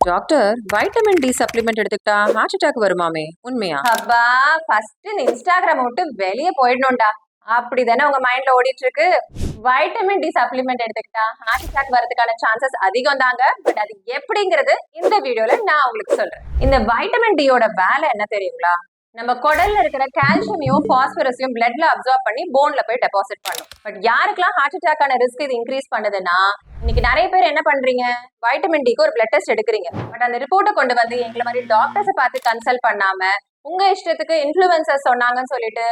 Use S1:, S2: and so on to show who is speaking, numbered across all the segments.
S1: Doctor vitamin D supplement எடுத்துக்கிட்டா heart attack வருமாமே உண்மையா?
S2: அப்பா ஃபர்ஸ்ட் இந்த இன்ஸ்டாகிராம் விட்டு வெளியே போயிடணும்டா. அப்படிதானே உங்க மைண்ட்ல ஓடிட்டு இருக்கு. வைட்டமின் டி சப்ளிமெண்ட் எடுத்துக்கிட்டா ஹார்ட் அட்டாக் வரதுக்கான சான்சஸ் அதிகம் தாங்க. பட் அது எப்படிங்கிறது இந்த வீடியோல நான் உங்களுக்கு சொல்றேன். இந்த வைட்டமின் டியோட வேலை என்ன தெரியுங்களா? நம்ம குடல்ல இருக்கிற கால்சியமையும் பாஸ்பரஸையும் பிளட்ல அப்சார்ப் பண்ணி போன்ல போய் டெபாசிட் பண்ணும். பட் யாருக்கெல்லாம் ஹார்ட் அட்டாக்கான ரிஸ்க் இது இன்க்ரீஸ் பண்ணுதுன்னா, இன்னைக்கு நிறைய பேர் என்ன பண்றீங்க, வைட்டமின் டிக்கு ஒரு பிளட் டெஸ்ட் எடுக்கிறீங்க. பட் அந்த ரிப்போர்ட்டை கொண்டு வந்து எங்களை மாதிரி டாக்டர்ஸை பார்த்து கன்சல்ட் பண்ணாம உங்க இஷ்டத்துக்கு இன்ஃபுளுசர் சொன்னாங்கன்னு சொல்லிட்டு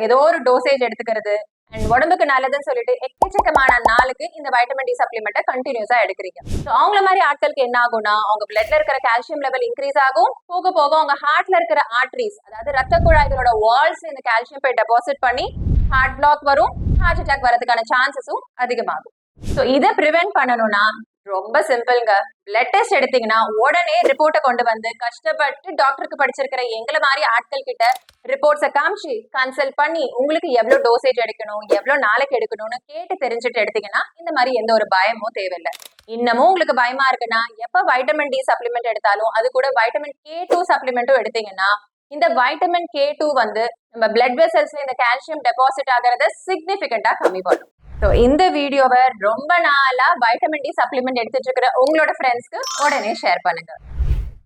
S2: ஏதோ ஒரு டோசேஜ் எடுத்துக்கிறது அண்ட் உடம்புக்கு நல்லதுன்னு சொல்லிட்டு எக்கச்சக்கமான நாளுக்கு இந்த வைட்டமின் டி சப்ளிமெண்ட்டை கண்டினியூஸா எடுக்கிறீங்க. ஸோ அவங்கள மாதிரி ஆட்களுக்கு என்ன ஆகும்னா, அவங்க பிளட்ல இருக்கிற கால்சியம் லெவல் இன்க்ரீஸ் ஆகும். போக போக அவங்க ஹார்ட்ல இருக்கிற ஆர்டரிஸ், அதாவது ரத்த குழாய்களோட வால்ஸ் இந்த கால்சியம் போய் டெபாசிட் பண்ணி ஹார்ட் பிளாக் வரும். ஹார்ட் அட்டாக் வரதுக்கான சான்சஸும் அதிகமாகும். ஸோ இதை ப்ரிவென்ட் பண்ணணும்னா ரொம்ப சிம்பிள்ங்க. பிளட் டெஸ்ட் எடுத்தீங்கன்னா உடனே ரிப்போர்ட்டை கொண்டு வந்து கஷ்டப்பட்டு டாக்டருக்கு படிச்சிருக்கிற எங்களை மாதிரி ஆட்கள் கிட்ட ரிப்போர்ட்ஸை காமிச்சு கன்சல்ட் பண்ணி உங்களுக்கு எவ்வளவு டோசேஜ் எடுக்கணும், எவ்வளவு நாளைக்கு எடுக்கணும்னு கேட்டு தெரிஞ்சுட்டு எடுத்தீங்கன்னா இந்த மாதிரி எந்த ஒரு பயமும் தேவையில்லை. இன்னமும் உங்களுக்கு பயமா இருக்குன்னா, எப்ப வைட்டமின் டி சப்ளிமெண்ட் எடுத்தாலும் அது கூட வைட்டமின் K2 சப்ளிமெண்ட்டும் எடுத்தீங்கன்னா, இந்த வைட்டமின் K2 வந்து நம்ம பிளட் வெசல்ஸ்ல இந்த கால்சியம் டெபாசிட் ஆகிறத சிக்னிபிகண்டா கம்மி பண்ணும். ஸோ இந்த வீடியோவை ரொம்ப நாளா வைட்டமின் டி சப்ளிமெண்ட் எடுத்துட்டு இருக்கிற உங்களோட ஃப்ரெண்ட்ஸ்க்கு உடனே ஷேர் பண்ணுங்க.